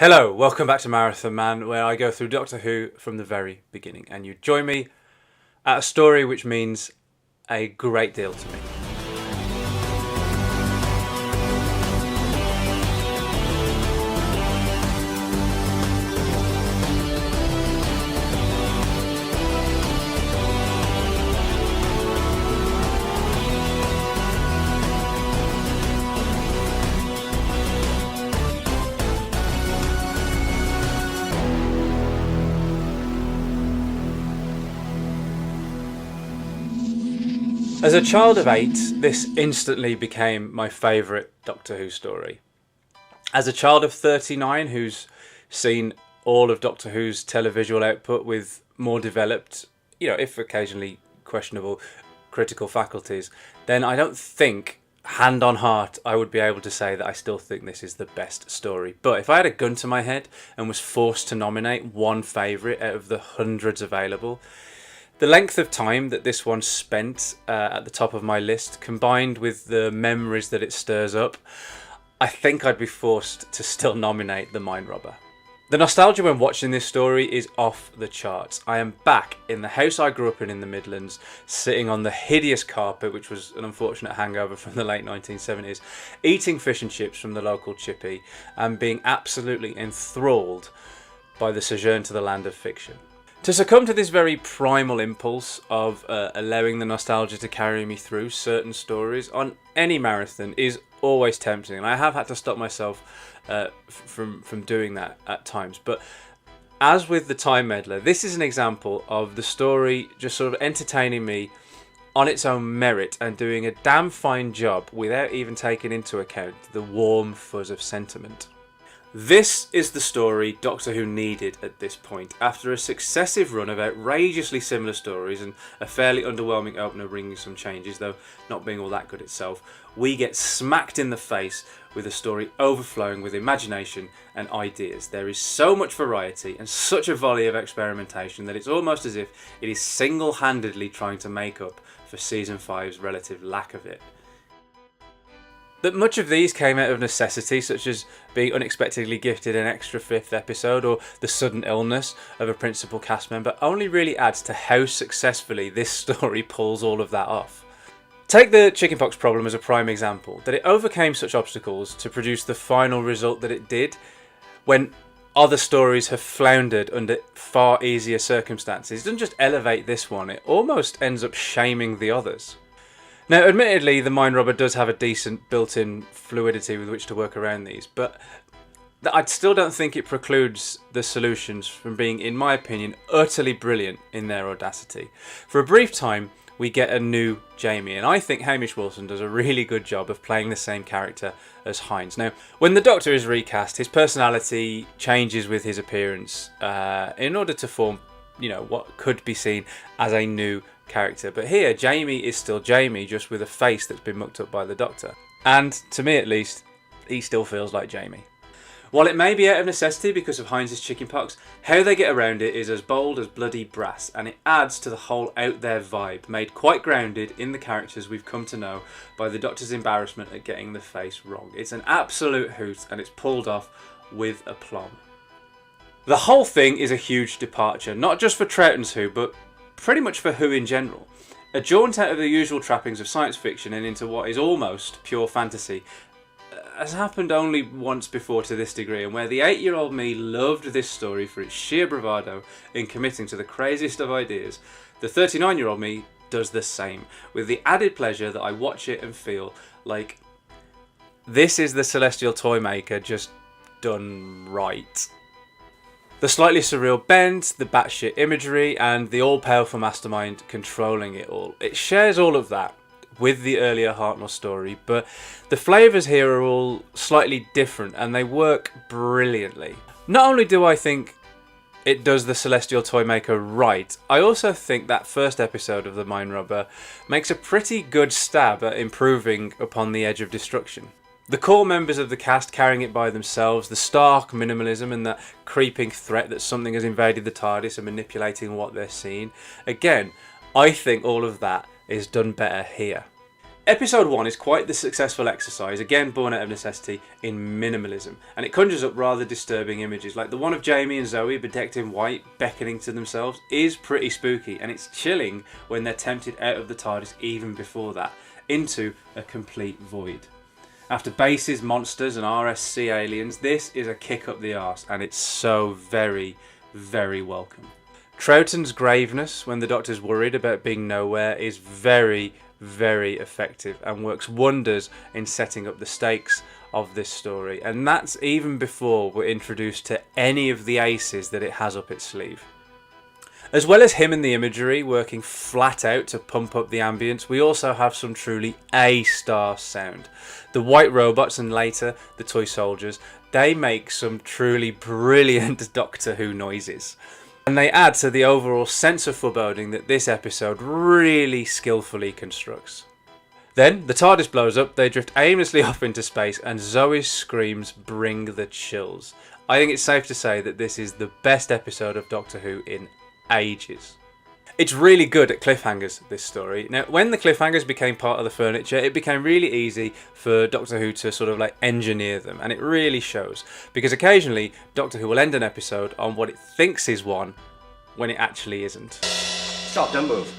Hello, welcome back to Marathon Man, where I go through Doctor Who from the very beginning, and you join me at a story which means a great deal to me. As a child of 8, this instantly became my favourite Doctor Who story. As a child of 39 who's seen all of Doctor Who's televisual output with more developed, if occasionally questionable, critical faculties, then I don't think, hand on heart, I would be able to say that I still think this is the best story. But if I had a gun to my head and was forced to nominate one favourite out of the hundreds available, the length of time that this one spent at the top of my list, combined with the memories that it stirs up, I think I'd be forced to still nominate The Mind Robber. The nostalgia when watching this story is off the charts. I am back in the house I grew up in the Midlands, sitting on the hideous carpet, which was an unfortunate hangover from the late 1970s, eating fish and chips from the local chippy, and being absolutely enthralled by the sojourn to the land of fiction. To succumb to this very primal impulse of allowing the nostalgia to carry me through certain stories on any marathon is always tempting, and I have had to stop myself from doing that at times. But as with The Time Meddler, this is an example of the story just sort of entertaining me on its own merit and doing a damn fine job without even taking into account the warm fuzz of sentiment. This is the story Doctor Who needed at this point. After a successive run of outrageously similar stories and a fairly underwhelming opener bringing some changes, though not being all that good itself, we get smacked in the face with a story overflowing with imagination and ideas. There is so much variety and such a volley of experimentation that it's almost as if it is single-handedly trying to make up for Season 5's relative lack of it. That much of these came out of necessity, such as being unexpectedly gifted an extra 5th episode or the sudden illness of a principal cast member, only really adds to how successfully this story pulls all of that off. Take the chickenpox problem as a prime example, that it overcame such obstacles to produce the final result that it did, when other stories have floundered under far easier circumstances. It doesn't just elevate this one, it almost ends up shaming the others. Now, admittedly, The Mind Robber does have a decent built-in fluidity with which to work around these, but I still don't think it precludes the solutions from being, in my opinion, utterly brilliant in their audacity. For a brief time, we get a new Jamie, and I think Hamish Wilson does a really good job of playing the same character as Hines. Now, when the Doctor is recast, his personality changes with his appearance in order to form, what could be seen as a new character. But here, Jamie is still Jamie, just with a face that's been mucked up by the Doctor. And, to me at least, he still feels like Jamie. While it may be out of necessity because of Hines' chickenpox, how they get around it is as bold as bloody brass, and it adds to the whole out there vibe, made quite grounded in the characters we've come to know by the Doctor's embarrassment at getting the face wrong. It's an absolute hoot, and it's pulled off with aplomb. The whole thing is a huge departure, not just for Troughton's Who, but pretty much for Who in general. A jaunt out of the usual trappings of science fiction and into what is almost pure fantasy has happened only once before to this degree, and where the 8-year-old me loved this story for its sheer bravado in committing to the craziest of ideas, the 39-year-old me does the same, with the added pleasure that I watch it and feel like this is the Celestial Toymaker just done right. The slightly surreal bend, the batshit imagery, and the all-powerful mastermind controlling it all. It shares all of that with the earlier Hartnell story, but the flavours here are all slightly different and they work brilliantly. Not only do I think it does the Celestial Toymaker right, I also think that first episode of The Mind Robber makes a pretty good stab at improving upon the edge of destruction. The core members of the cast carrying it by themselves, the stark minimalism and that creeping threat that something has invaded the TARDIS and manipulating what they're seeing. Again, I think all of that is done better here. Episode 1 is quite the successful exercise, again born out of necessity, in minimalism, and it conjures up rather disturbing images, like the one of Jamie and Zoe bedecked in white, beckoning to themselves, is pretty spooky, and it's chilling when they're tempted out of the TARDIS even before that, into a complete void. After bases, monsters and RSC aliens, this is a kick up the arse, and it's so very, very welcome. Troughton's graveness when the Doctor's worried about being nowhere is very, very effective and works wonders in setting up the stakes of this story, and that's even before we're introduced to any of the aces that it has up its sleeve. As well as him and the imagery working flat out to pump up the ambience, we also have some truly A-star sound. The white robots and later the toy soldiers, they make some truly brilliant Doctor Who noises. And they add to the overall sense of foreboding that this episode really skillfully constructs. Then, the TARDIS blows up, they drift aimlessly off into space, and Zoe's screams bring the chills. I think it's safe to say that this is the best episode of Doctor Who in ages. It's really good at cliffhangers, this story. Now, when the cliffhangers became part of the furniture, it became really easy for Doctor Who to sort of like engineer them, and it really shows. Because occasionally, Doctor Who will end an episode on what it thinks is one, when it actually isn't. Stop, don't move.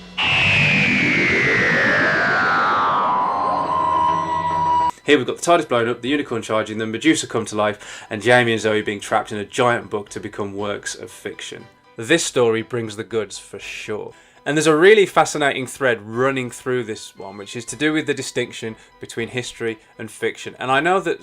Here we've got the TARDIS blown up, the unicorn charging them, Medusa come to life, and Jamie and Zoe being trapped in a giant book to become works of fiction. This story brings the goods for sure. And there's a really fascinating thread running through this one, which is to do with the distinction between history and fiction. And I know that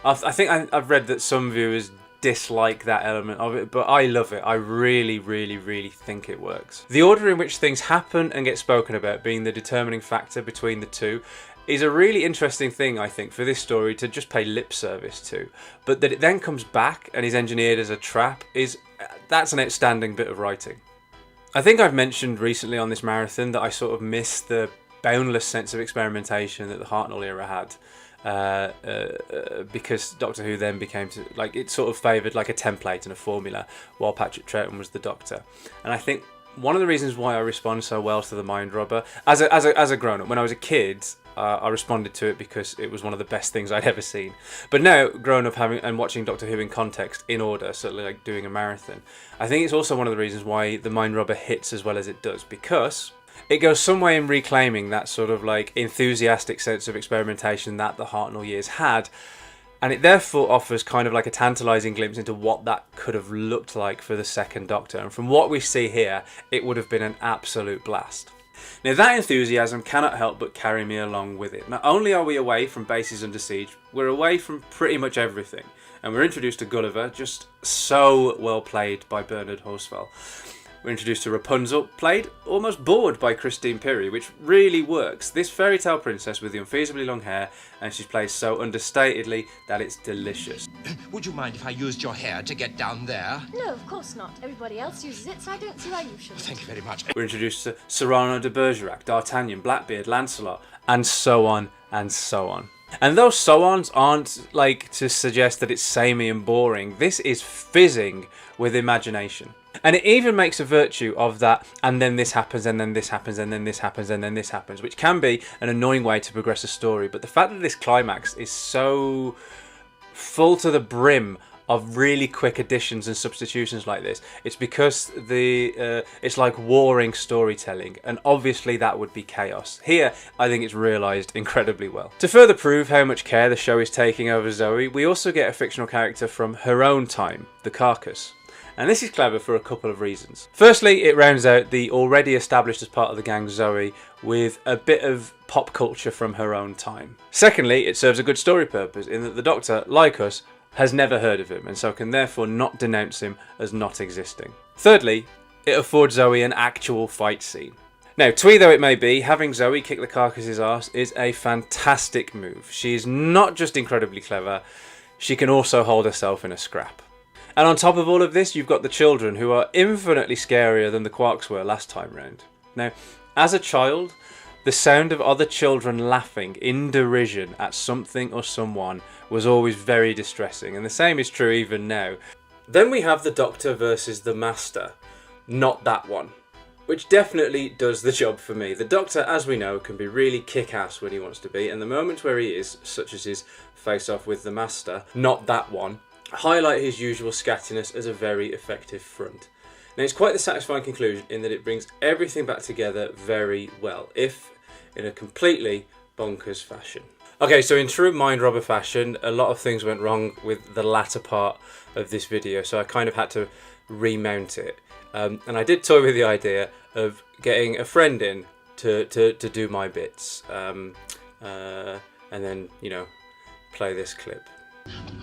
I've read that some viewers dislike that element of it, but I love it. I really, really, really think it works. The order in which things happen and get spoken about being the determining factor between the two is a really interesting thing, I think, for this story to just pay lip service to. But that it then comes back and is engineered as a trap, that's an outstanding bit of writing. I think I've mentioned recently on this marathon that I sort of miss the boundless sense of experimentation that the Hartnell era had, because Doctor Who then became it sort of favoured like a template and a formula, while Patrick Troughton was the Doctor. And I think one of the reasons why I respond so well to the Mind Robber, as a grown-up, when I was a kid, I responded to it because it was one of the best things I'd ever seen. But now, grown up and watching Doctor Who in context, in order, certainly like doing a marathon, I think it's also one of the reasons why the Mind Robber hits as well as it does, because it goes some way in reclaiming that sort of like enthusiastic sense of experimentation that the Hartnell years had, and it therefore offers kind of like a tantalising glimpse into what that could have looked like for the second Doctor. And from what we see here, it would have been an absolute blast. Now that enthusiasm cannot help but carry me along with it. Not only are we away from bases under siege, we're away from pretty much everything. And we're introduced to Gulliver, just so well played by Bernard Horsfall. We're introduced to Rapunzel, played almost bored by Christine Piri, which really works. This fairy tale princess with the unfeasibly long hair, and she's played so understatedly that it's delicious. Would you mind if I used your hair to get down there? No, of course not. Everybody else uses it, so I don't see why you shouldn't. Thank you very much. We're introduced to Cyrano de Bergerac, D'Artagnan, Blackbeard, Lancelot, and so on and so on. And those so-ons aren't like to suggest that it's samey and boring. This is fizzing with imagination. And it even makes a virtue of that, and then this happens, and then this happens, and then this happens, and then this happens, which can be an annoying way to progress a story. But the fact that this climax is so full to the brim of really quick additions and substitutions like this, it's because it's like warring storytelling, and obviously that would be chaos. Here, I think it's realised incredibly well. To further prove how much care the show is taking over Zoe, we also get a fictional character from her own time, the Carcass. And this is clever for a couple of reasons. Firstly, it rounds out the already established as part of the gang Zoe with a bit of pop culture from her own time. Secondly, it serves a good story purpose in that the Doctor, like us, has never heard of him, and so can therefore not denounce him as not existing. Thirdly, it affords Zoe an actual fight scene. Now, twee though it may be, having Zoe kick the Carcass's arse is a fantastic move. She is not just incredibly clever, she can also hold herself in a scrap. And on top of all of this, you've got the children, who are infinitely scarier than the Quarks were last time round. Now, as a child, the sound of other children laughing in derision at something or someone was always very distressing, and the same is true even now. Then we have the Doctor versus the Master. Not that one. which definitely does the job for me. The Doctor, as we know, can be really kick-ass when he wants to be, and the moments where he is, such as his face-off with the Master, not that one, highlight his usual scattiness as a very effective front. Now, it's quite the satisfying conclusion in that it brings everything back together very well, if in a completely bonkers fashion. Okay, so in true mind robber fashion, a lot of things went wrong with the latter part of this video, so I kind of had to remount it. And I did toy with the idea of getting a friend in to do my bits, and then, you know, play this clip.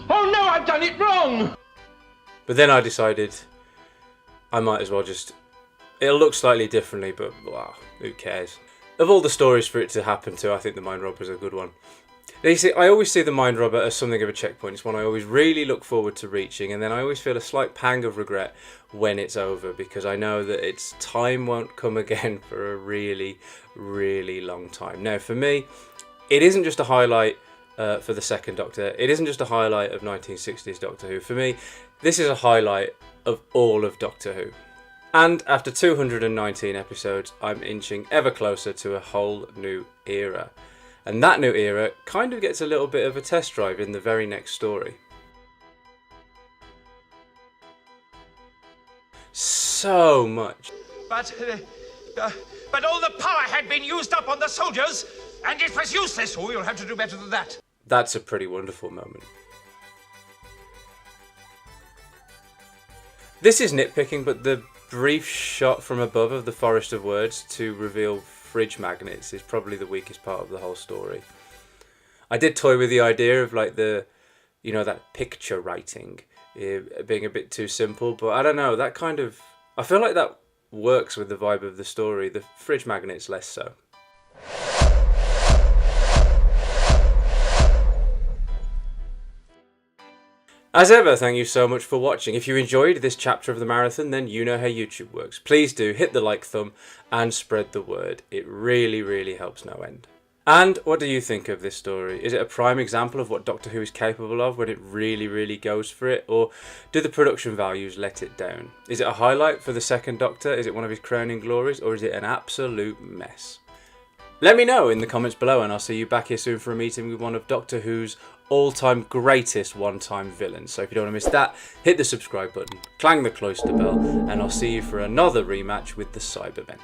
Oh no, I've done it wrong! But then I decided I might as well just... It'll look slightly differently, but wow, who cares? Of all the stories for it to happen to, I think the Mind Robber is a good one. Now, you see, I always see the Mind Robber as something of a checkpoint. It's one I always really look forward to reaching, and then I always feel a slight pang of regret when it's over, because I know that its time won't come again for a really, really long time. Now, for me, it isn't just a highlight for the second Doctor. It isn't just a highlight of 1960s Doctor Who. For me, this is a highlight of all of Doctor Who. And after 219 episodes, I'm inching ever closer to a whole new era. And that new era kind of gets a little bit of a test drive in the very next story. So much. But all the power had been used up on the soldiers, and it was useless. Oh, you'll have to do better than that. That's a pretty wonderful moment. This is nitpicking, but the brief shot from above of the Forest of Words to reveal fridge magnets is probably the weakest part of the whole story. I did toy with the idea of like the, you know, that picture writing being a bit too simple, but I don't know, that kind of, I feel like that works with the vibe of the story. The fridge magnets less so. As ever, thank you so much for watching. If you enjoyed this chapter of the marathon, then you know how YouTube works. Please do hit the like thumb and spread the word. It really, really helps no end. And what do you think of this story? Is it a prime example of what Doctor Who is capable of when it really, really goes for it? Or do the production values let it down? Is it a highlight for the second Doctor? Is it one of his crowning glories? Or is it an absolute mess? Let me know in the comments below, and I'll see you back here soon for a meeting with one of Doctor Who's all-time greatest one-time villains. So if you don't want to miss that, hit the subscribe button, clang the cloister bell, and I'll see you for another rematch with the Cybermen.